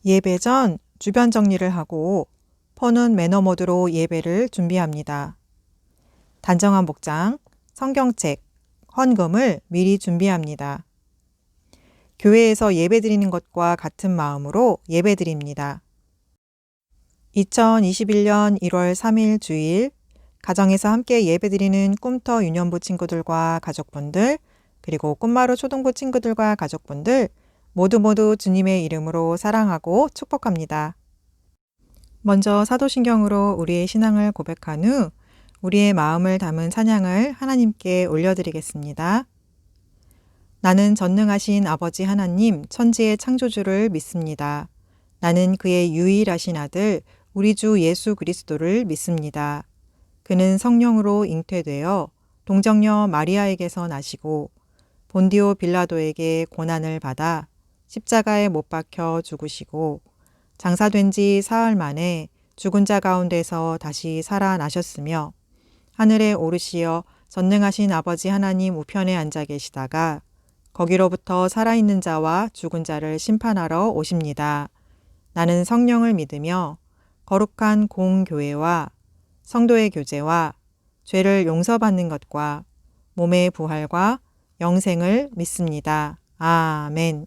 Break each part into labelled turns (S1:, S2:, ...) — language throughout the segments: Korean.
S1: 예배 전 주변 정리를 하고 폰은 매너 모드로 예배를 준비합니다. 단정한 복장, 성경책, 헌금을 미리 준비합니다. 교회에서 예배드리는 것과 같은 마음으로 예배드립니다. 2021년 1월 3일 주일, 가정에서 함께 예배드리는 꿈터 유년부 친구들과 가족분들, 그리고 꿈마루 초등부 친구들과 가족분들 모두 주님의 이름으로 사랑하고 축복합니다. 먼저 사도신경으로 우리의 신앙을 고백한 후 우리의 마음을 담은 찬양을 하나님께 올려드리겠습니다. 나는 전능하신 아버지 하나님 천지의 창조주를 믿습니다. 나는 그의 유일하신 아들 우리 주 예수 그리스도를 믿습니다. 그는 성령으로 잉태되어 동정녀 마리아에게서 나시고 본디오 빌라도에게 고난을 받아 십자가에 못 박혀 죽으시고 장사된 지 사흘 만에 죽은 자 가운데서 다시 살아나셨으며 하늘에 오르시어 전능하신 아버지 하나님 우편에 앉아 계시다가 거기로부터 살아있는 자와 죽은 자를 심판하러 오십니다. 나는 성령을 믿으며 거룩한 공교회와 성도의 교제와 죄를 용서받는 것과 몸의 부활과 영생을 믿습니다. 아멘.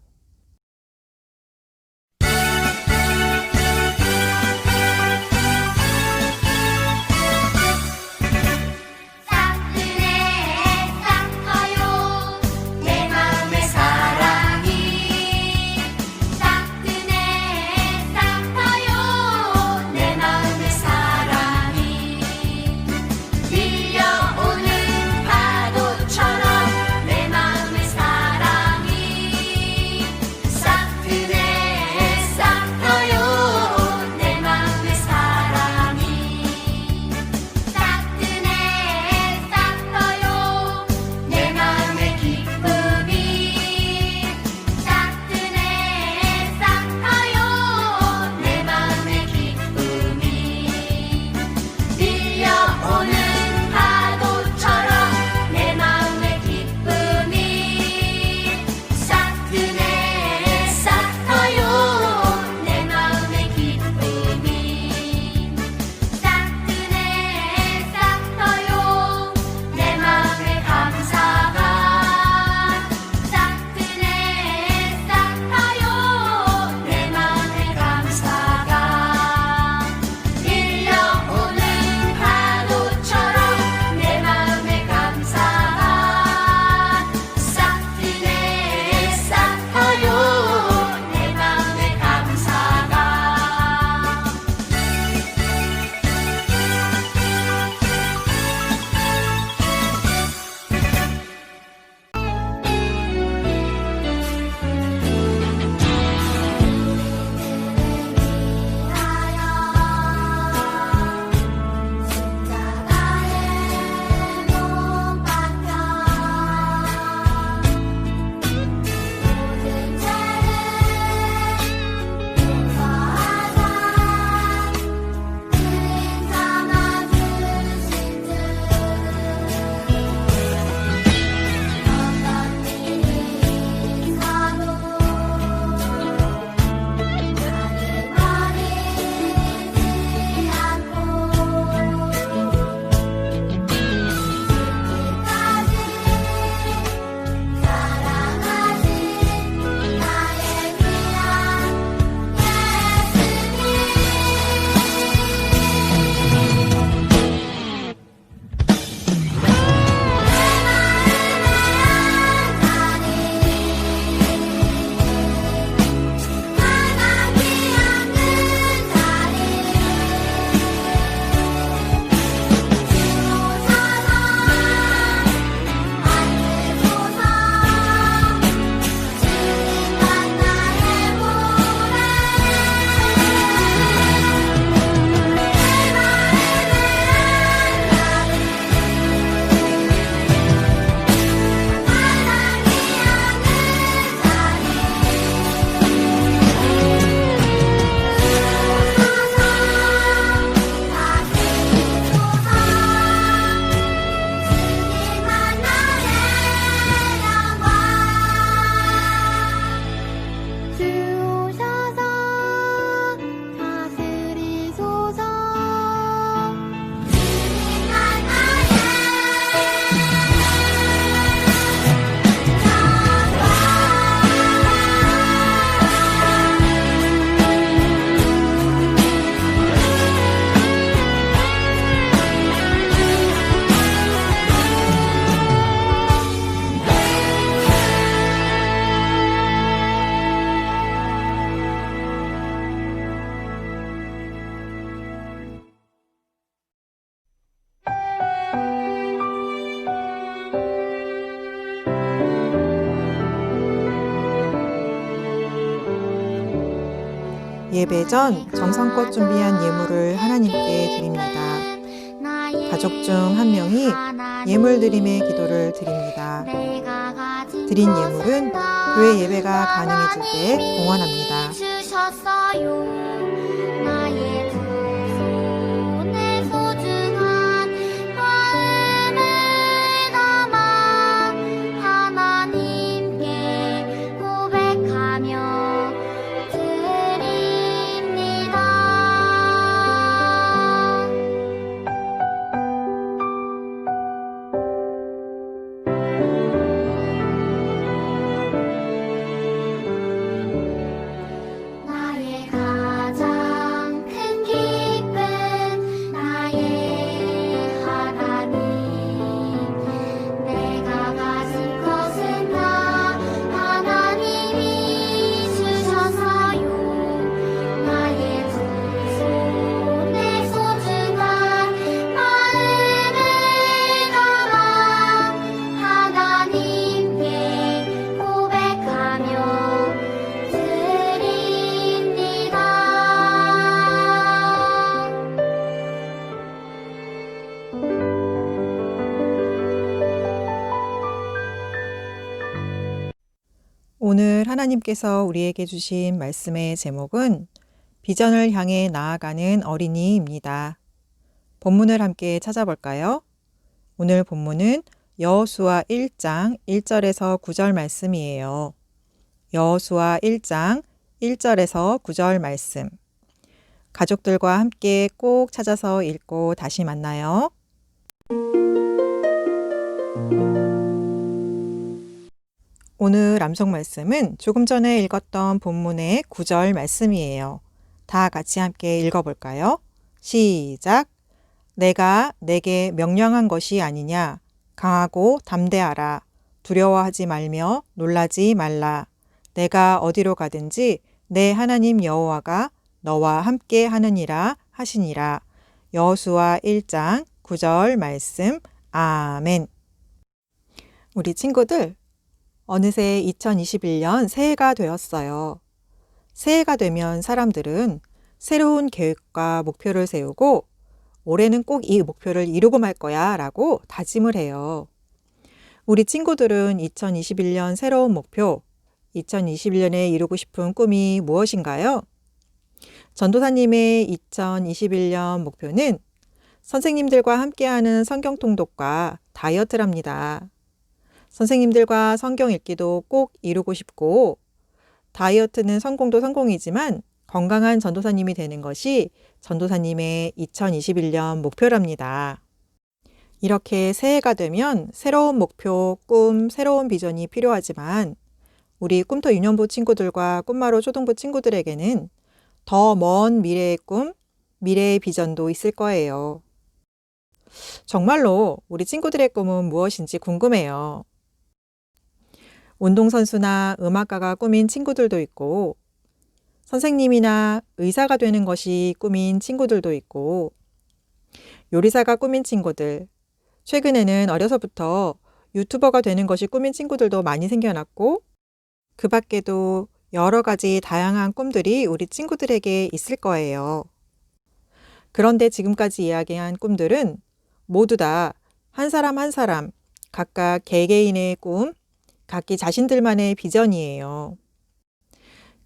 S1: 예배 전 정성껏 준비한 예물을 하나님께 드립니다. 가족 중 한 명이 예물 드림의 기도를 드립니다. 드린 예물은 교회 예배가 가능해질 때 봉헌합니다. 오늘 하나님께서 우리에게 주신 말씀의 제목은 비전을 향해 나아가는 어린이입니다. 본문을 함께 찾아볼까요? 오늘 본문은 여호수아 1장 1절에서 9절 말씀이에요. 여호수아 1장 1절에서 9절 말씀. 가족들과 함께 꼭 찾아서 읽고 다시 만나요. 오늘 암송 말씀은 조금 전에 읽었던 본문의 9절 말씀이에요. 다 같이 함께 읽어볼까요? 시작! 내가 내게 명령한 것이 아니냐? 강하고 담대하라. 두려워하지 말며 놀라지 말라. 내가 어디로 가든지 내 하나님 여호와가 너와 함께 하느니라 하시니라. 여호수아 1장 9절 말씀. 아멘. 우리 친구들, 어느새 2021년 새해가 되었어요. 새해가 되면 사람들은 새로운 계획과 목표를 세우고 올해는 꼭 이 목표를 이루고 말 거야 라고 다짐을 해요. 우리 친구들은 2021년 새로운 목표, 2021년에 이루고 싶은 꿈이 무엇인가요? 전도사님의 2021년 목표는 선생님들과 함께하는 성경 통독과 다이어트랍니다. 선생님들과 성경 읽기도 꼭 이루고 싶고 다이어트는 성공도 성공이지만 건강한 전도사님이 되는 것이 전도사님의 2021년 목표랍니다. 이렇게 새해가 되면 새로운 목표, 꿈, 새로운 비전이 필요하지만 우리 꿈터 유년부 친구들과 꿈마루 초등부 친구들에게는 더 먼 미래의 꿈, 미래의 비전도 있을 거예요. 정말로 우리 친구들의 꿈은 무엇인지 궁금해요. 운동선수나 음악가가 꿈인 친구들도 있고 선생님이나 의사가 되는 것이 꿈인 친구들도 있고 요리사가 꿈인 친구들, 최근에는 어려서부터 유튜버가 되는 것이 꿈인 친구들도 많이 생겨났고 그 밖에도 여러 가지 다양한 꿈들이 우리 친구들에게 있을 거예요. 그런데 지금까지 이야기한 꿈들은 모두 다 한 사람 한 사람 각각 개개인의 꿈, 각기 자신들만의 비전이에요.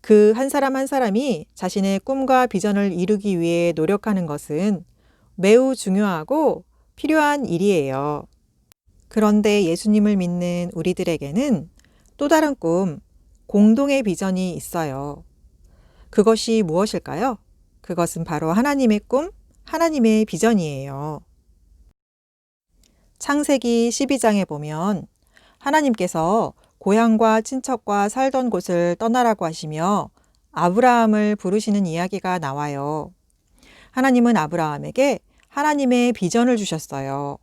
S1: 그 한 사람 한 사람이 자신의 꿈과 비전을 이루기 위해 노력하는 것은 매우 중요하고 필요한 일이에요. 그런데 예수님을 믿는 우리들에게는 또 다른 꿈, 공동의 비전이 있어요. 그것이 무엇일까요? 그것은 바로 하나님의 꿈, 하나님의 비전이에요. 창세기 12장에 보면 하나님께서 고향과 친척과 살던 곳을 떠나라고 하시며 아브라함을 부르시는 이야기가 나와요. 하나님은 아브라함에게 하나님의 비전을 주셨어요.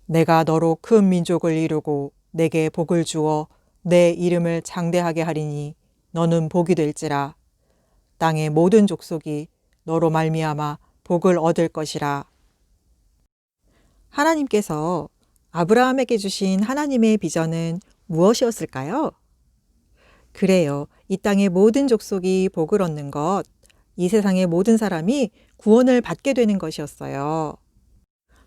S1: 내가 너로 큰 민족을 이루고 내게 복을 주어 내 이름을 장대하게 하리니 너는 복이 될지라. 땅의 모든 족속이 너로 말미암아 복을 얻을 것이라. 하나님께서 아브라함에게 주신 하나님의 비전은 무엇이었을까요? 그래요. 이 땅의 모든 족속이 복을 얻는 것, 이 세상의 모든 사람이 구원을 받게 되는 것이었어요.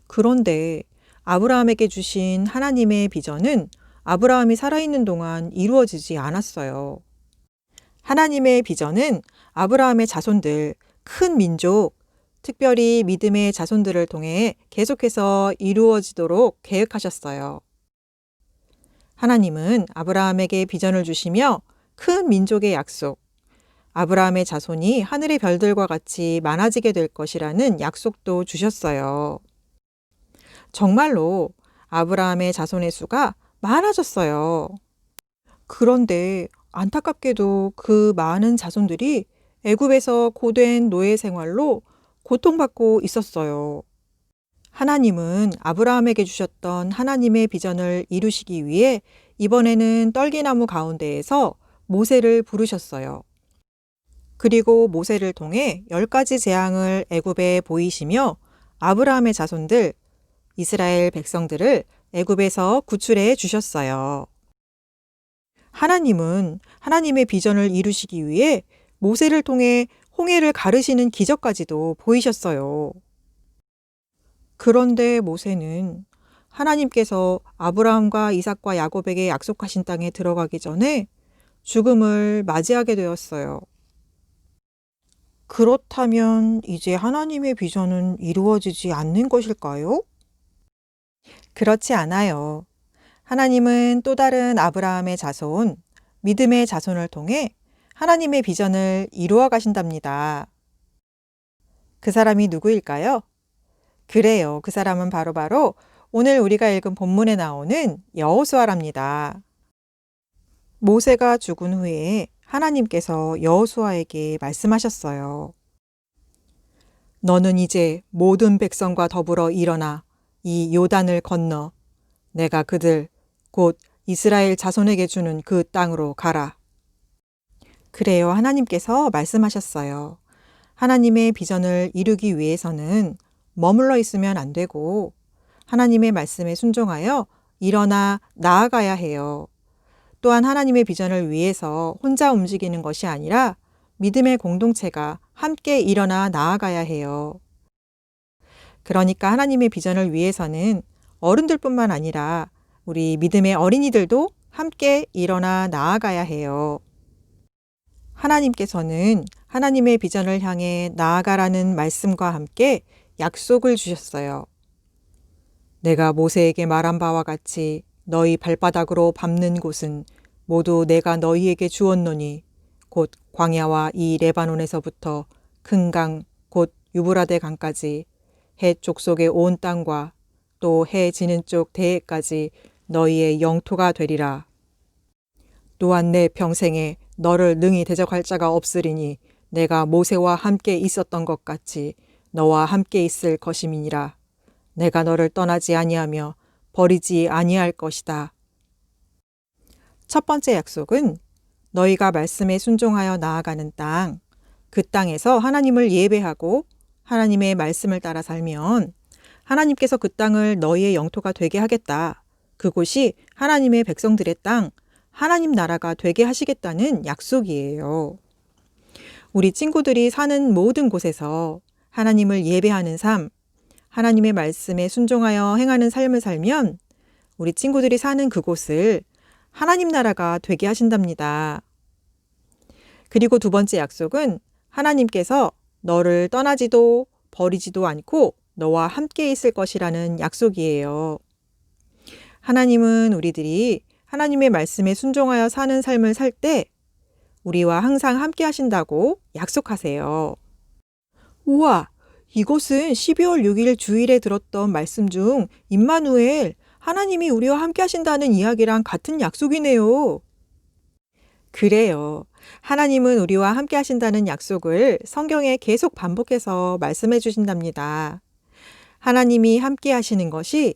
S1: 그런데 아브라함에게 주신 하나님의 비전은 아브라함이 살아있는 동안 이루어지지 않았어요. 하나님의 비전은 아브라함의 자손들, 큰 민족, 특별히 믿음의 자손들을 통해 계속해서 이루어지도록 계획하셨어요. 하나님은 아브라함에게 비전을 주시며 큰 민족의 약속, 아브라함의 자손이 하늘의 별들과 같이 많아지게 될 것이라는 약속도 주셨어요. 정말로 아브라함의 자손의 수가 많아졌어요. 그런데 안타깝게도 그 많은 자손들이 애굽에서 고된 노예 생활로 고통받고 있었어요. 하나님은 아브라함에게 주셨던 하나님의 비전을 이루시기 위해 이번에는 떨기나무 가운데에서 모세를 부르셨어요. 그리고 모세를 통해 10가지 재앙을 애굽에 보이시며 아브라함의 자손들, 이스라엘 백성들을 애굽에서 구출해 주셨어요. 하나님은 하나님의 비전을 이루시기 위해 모세를 통해 홍해를 가르시는 기적까지도 보이셨어요. 그런데 모세는 하나님께서 아브라함과 이삭과 야곱에게 약속하신 땅에 들어가기 전에 죽음을 맞이하게 되었어요. 그렇다면 이제 하나님의 비전은 이루어지지 않는 것일까요? 그렇지 않아요. 하나님은 또 다른 아브라함의 자손, 믿음의 자손을 통해 하나님의 비전을 이루어 가신답니다. 그 사람이 누구일까요? 그래요. 그 사람은 바로 오늘 우리가 읽은 본문에 나오는 여호수아랍니다. 모세가 죽은 후에 하나님께서 여호수아에게 말씀하셨어요. 너는 이제 모든 백성과 더불어 일어나 이 요단을 건너 내가 그들 곧 이스라엘 자손에게 주는 그 땅으로 가라. 그래요. 하나님께서 말씀하셨어요. 하나님의 비전을 이루기 위해서는 머물러 있으면 안 되고 하나님의 말씀에 순종하여 일어나 나아가야 해요. 또한 하나님의 비전을 위해서 혼자 움직이는 것이 아니라 믿음의 공동체가 함께 일어나 나아가야 해요. 그러니까 하나님의 비전을 위해서는 어른들뿐만 아니라 우리 믿음의 어린이들도 함께 일어나 나아가야 해요. 하나님께서는 하나님의 비전을 향해 나아가라는 말씀과 함께 약속을 주셨어요. 내가 모세에게 말한 바와 같이 너희 발바닥으로 밟는 곳은 모두 내가 너희에게 주었노니 곧 광야와 이 레바논에서부터 큰 강 곧 유브라데 강까지 해 족속의 온 땅과 또 해 지는 쪽 대해까지 너희의 영토가 되리라. 또한 내 평생에 너를 능히 대적할 자가 없으리니 내가 모세와 함께 있었던 것 같이 너와 함께 있을 것임이니라. 내가 너를 떠나지 아니하며 버리지 아니할 것이다. 첫 번째 약속은 너희가 말씀에 순종하여 나아가는 땅, 그 땅에서 하나님을 예배하고 하나님의 말씀을 따라 살면 하나님께서 그 땅을 너희의 영토가 되게 하겠다. 그곳이 하나님의 백성들의 땅, 하나님 나라가 되게 하시겠다는 약속이에요. 우리 친구들이 사는 모든 곳에서 하나님을 예배하는 삶, 하나님의 말씀에 순종하여 행하는 삶을 살면 우리 친구들이 사는 그곳을 하나님 나라가 되게 하신답니다. 그리고 두 번째 약속은 하나님께서 너를 떠나지도 버리지도 않고 너와 함께 있을 것이라는 약속이에요. 하나님은 우리들이 하나님의 말씀에 순종하여 사는 삶을 살 때 우리와 항상 함께 하신다고 약속하세요. 우와, 이것은 12월 6일 주일에 들었던 말씀 중 임마누엘, 하나님이 우리와 함께 하신다는 이야기랑 같은 약속이네요. 그래요. 하나님은 우리와 함께 하신다는 약속을 성경에 계속 반복해서 말씀해 주신답니다. 하나님이 함께 하시는 것이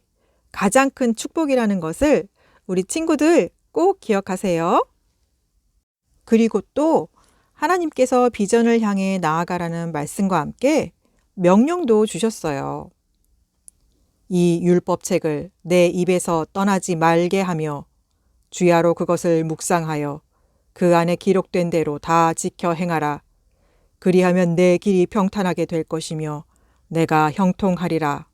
S1: 가장 큰 축복이라는 것을 우리 친구들 꼭 기억하세요. 그리고 또 하나님께서 비전을 향해 나아가라는 말씀과 함께 명령도 주셨어요. 이 율법책을 내 입에서 떠나지 말게 하며 주야로 그것을 묵상하여 그 안에 기록된 대로 다 지켜 행하라. 그리하면 내 길이 평탄하게 될 것이며 내가 형통하리라.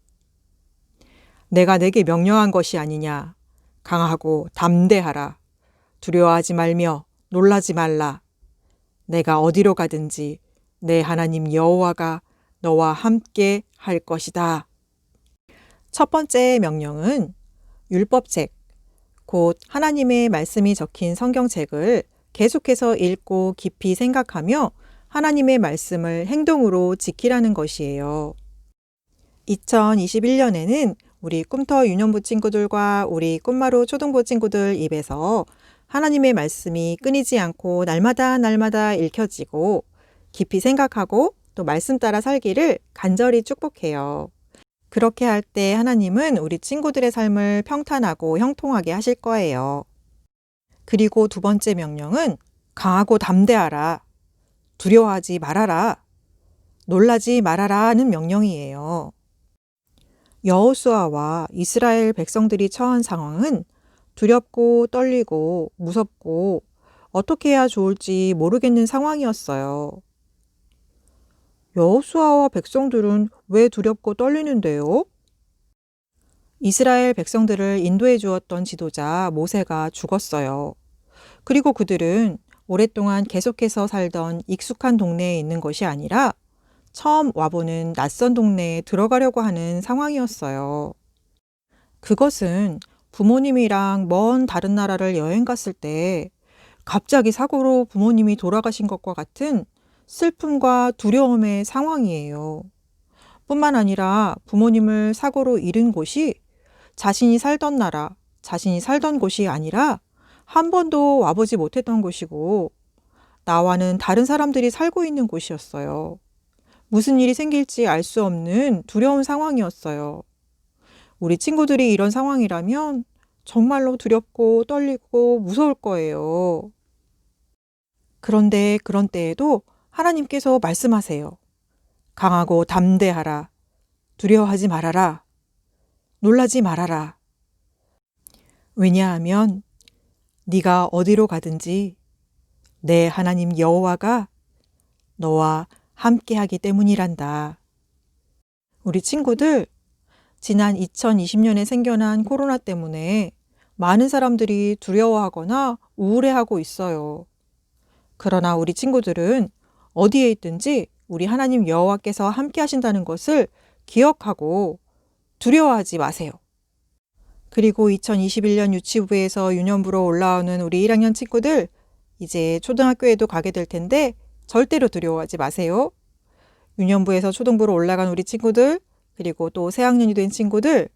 S1: 내가 내게 명령한 것이 아니냐. 강하고 담대하라. 두려워하지 말며 놀라지 말라. 내가 어디로 가든지 내 하나님 여호와가 너와 함께 할 것이다. 첫 번째 명령은 율법책, 곧 하나님의 말씀이 적힌 성경책을 계속해서 읽고 깊이 생각하며 하나님의 말씀을 행동으로 지키라는 것이에요. 2021년에는 우리 꿈터 유년부 친구들과 우리 꿈마루 초등부 친구들 입에서 하나님의 말씀이 끊이지 않고 날마다 읽혀지고 깊이 생각하고 또 말씀 따라 살기를 간절히 축복해요. 그렇게 할 때 하나님은 우리 친구들의 삶을 평탄하고 형통하게 하실 거예요. 그리고 두 번째 명령은 강하고 담대하라. 두려워하지 말아라. 놀라지 말아라는 명령이에요. 여호수아와 이스라엘 백성들이 처한 상황은 두렵고 떨리고 무섭고 어떻게 해야 좋을지 모르겠는 상황이었어요. 여호수아와 백성들은 왜 두렵고 떨리는데요? 이스라엘 백성들을 인도해 주었던 지도자 모세가 죽었어요. 그리고 그들은 오랫동안 계속해서 살던 익숙한 동네에 있는 것이 아니라 처음 와보는 낯선 동네에 들어가려고 하는 상황이었어요. 그것은 부모님이랑 먼 다른 나라를 여행 갔을 때 갑자기 사고로 부모님이 돌아가신 것과 같은 슬픔과 두려움의 상황이에요. 뿐만 아니라 부모님을 사고로 잃은 곳이 자신이 살던 나라, 자신이 살던 곳이 아니라 한 번도 와보지 못했던 곳이고 나와는 다른 사람들이 살고 있는 곳이었어요. 무슨 일이 생길지 알 수 없는 두려운 상황이었어요. 우리 친구들이 이런 상황이라면 정말로 두렵고 떨리고 무서울 거예요. 그런데 그런 때에도 하나님께서 말씀하세요. 강하고 담대하라. 두려워하지 말아라. 놀라지 말아라. 왜냐하면 네가 어디로 가든지 내 하나님 여호와가 너와 함께하기 때문이란다. 우리 친구들, 지난 2020년에 생겨난 코로나 때문에 많은 사람들이 두려워하거나 우울해하고 있어요. 그러나 우리 친구들은 어디에 있든지 우리 하나님 여호와께서 함께 하신다는 것을 기억하고 두려워하지 마세요. 그리고 2021년 유치부에서 유년부로 올라오는 우리 1학년 친구들, 이제 초등학교에도 가게 될 텐데 절대로 두려워하지 마세요. 유년부에서 초등부로 올라간 우리 친구들, 그리고 또 새학년이 된 친구들,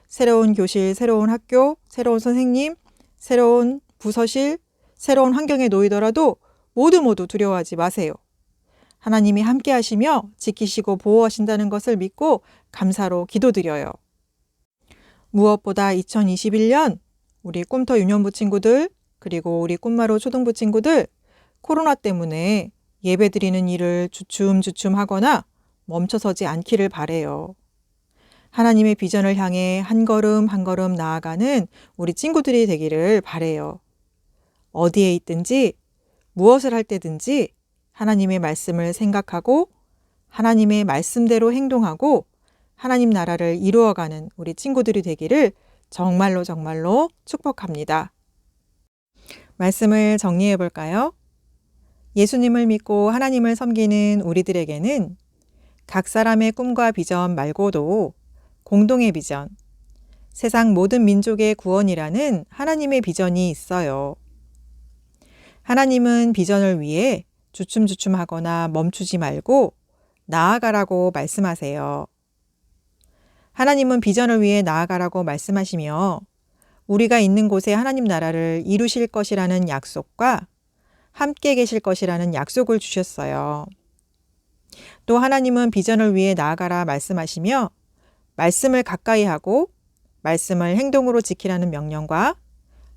S1: 새로운 교실, 새로운 학교, 새로운 선생님, 새로운 부서실, 새로운 환경에 놓이더라도 모두 두려워하지 마세요. 하나님이 함께 하시며 지키시고 보호하신다는 것을 믿고 감사로 기도드려요. 무엇보다 2021년 우리 꿈터 유년부 친구들, 그리고 우리 꿈마루 초등부 친구들, 코로나 때문에 예배드리는 일을 주춤주춤 하거나 멈춰서지 않기를 바래요. 하나님의 비전을 향해 한 걸음 한 걸음 나아가는 우리 친구들이 되기를 바래요. 어디에 있든지 무엇을 할 때든지 하나님의 말씀을 생각하고 하나님의 말씀대로 행동하고 하나님 나라를 이루어가는 우리 친구들이 되기를 정말로 축복합니다. 말씀을 정리해 볼까요? 예수님을 믿고 하나님을 섬기는 우리들에게는 각 사람의 꿈과 비전 말고도 공동의 비전, 세상 모든 민족의 구원이라는 하나님의 비전이 있어요. 하나님은 비전을 위해 주춤주춤하거나 멈추지 말고 나아가라고 말씀하세요. 하나님은 비전을 위해 나아가라고 말씀하시며 우리가 있는 곳에 하나님 나라를 이루실 것이라는 약속과 함께 계실 것이라는 약속을 주셨어요. 또 하나님은 비전을 위해 나아가라 말씀하시며 말씀을 가까이 하고 말씀을 행동으로 지키라는 명령과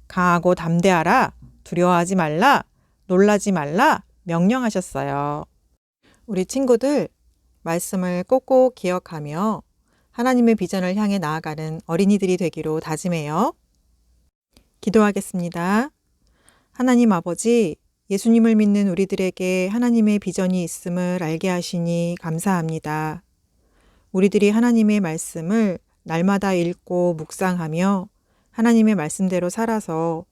S1: 강하고 담대하라, 두려워하지 말라, 놀라지 말라 명령하셨어요. 우리 친구들, 말씀을 꼭꼭 기억하며 하나님의 비전을 향해 나아가는 어린이들이 되기로 다짐해요. 기도하겠습니다. 하나님 아버지, 예수님을 믿는 우리들에게 하나님의 비전이 있음을 알게 하시니 감사합니다. 우리들이 하나님의 말씀을 날마다 읽고 묵상하며 하나님의 말씀대로 살아서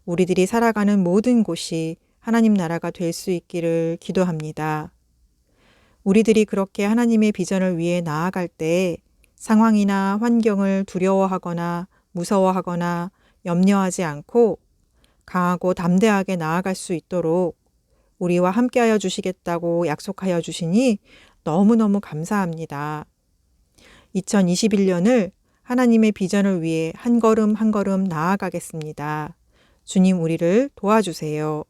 S1: 우리들이 살아가는 모든 곳이 하나님 나라가 될 수 있기를 기도합니다. 우리들이 그렇게 하나님의 비전을 위해 나아갈 때 상황이나 환경을 두려워하거나 무서워하거나 염려하지 않고 강하고 담대하게 나아갈 수 있도록 우리와 함께하여 주시겠다고 약속하여 주시니 너무너무 감사합니다. 2021년을 하나님의 비전을 위해 한 걸음 한 걸음 나아가겠습니다. 주님 우리를 도와주세요.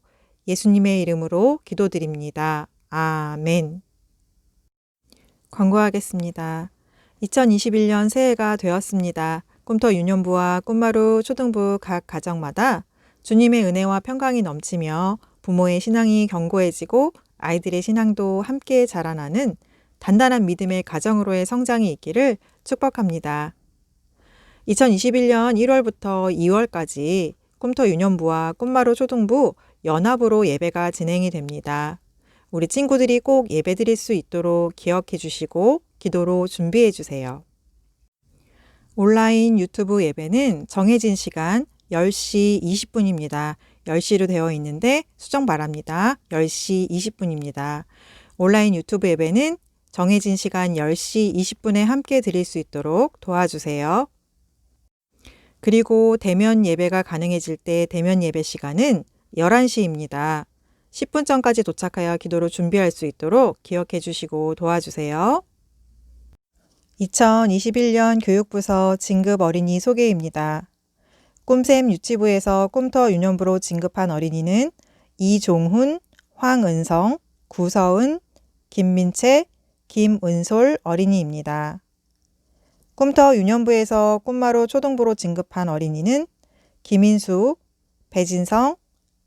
S1: 예수님의 이름으로 기도드립니다. 아멘. 광고하겠습니다. 2021년 새해가 되었습니다. 꿈터 유년부와 꿈마루 초등부 각 가정마다 주님의 은혜와 평강이 넘치며 부모의 신앙이 견고해지고 아이들의 신앙도 함께 자라나는 단단한 믿음의 가정으로의 성장이 있기를 축복합니다. 2021년 1월부터 2월까지 꿈터 유년부와 꿈마루 초등부 연합으로 예배가 진행이 됩니다. 우리 친구들이 꼭 예배드릴 수 있도록 기억해 주시고 기도로 준비해 주세요. 온라인 유튜브 예배는 정해진 시간 10시 20분입니다. 10시로 되어 있는데 수정 바랍니다. 10시 20분입니다. 온라인 유튜브 예배는 정해진 시간 10시 20분에 함께 드릴 수 있도록 도와주세요. 그리고 대면 예배가 가능해질 때 대면 예배 시간은 11시입니다. 10분 전까지 도착하여 기도로 준비할 수 있도록 기억해 주시고 도와주세요. 2021년 교육부서 진급 어린이 소개입니다. 꿈샘 유치부에서 꿈터 유년부로 진급한 어린이는 이종훈, 황은성, 구서은, 김민채, 김은솔 어린이입니다. 꿈터 유년부에서 꿈마루 초등부로 진급한 어린이는 김인수, 배진성,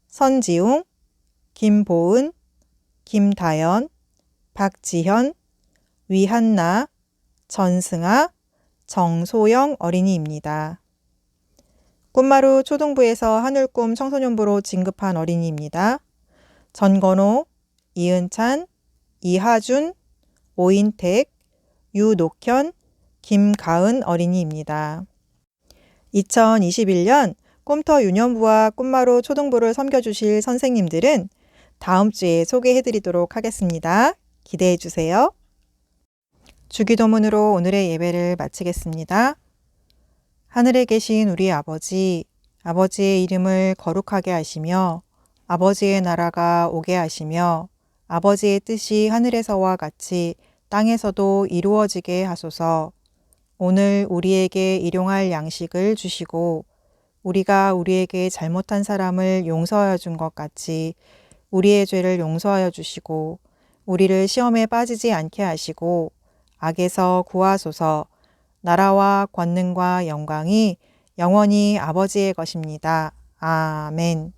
S1: 선지웅, 김보은, 김다연, 박지현, 위한나, 전승아, 정소영 어린이입니다. 꿈마루 초등부에서 하늘꿈 청소년부로 진급한 어린이입니다. 전건호, 이은찬, 이하준, 오인택, 유녹현, 김가은 어린이입니다. 2021년 꿈터 유년부와 꿈마루 초등부를 섬겨주실 선생님들은 다음 주에 소개해드리도록 하겠습니다. 기대해 주세요. 주기도문으로 오늘의 예배를 마치겠습니다. 하늘에 계신 우리 아버지, 아버지의 이름을 거룩하게 하시며 아버지의 나라가 오게 하시며 아버지의 뜻이 하늘에서와 같이 땅에서도 이루어지게 하소서. 오늘 우리에게 일용할 양식을 주시고 우리가 우리에게 잘못한 사람을 용서하여 준 것 같이 우리의 죄를 용서하여 주시고 우리를 시험에 빠지지 않게 하시고 악에서 구하소서. 나라와 권능과 영광이 영원히 아버지의 것입니다. 아멘.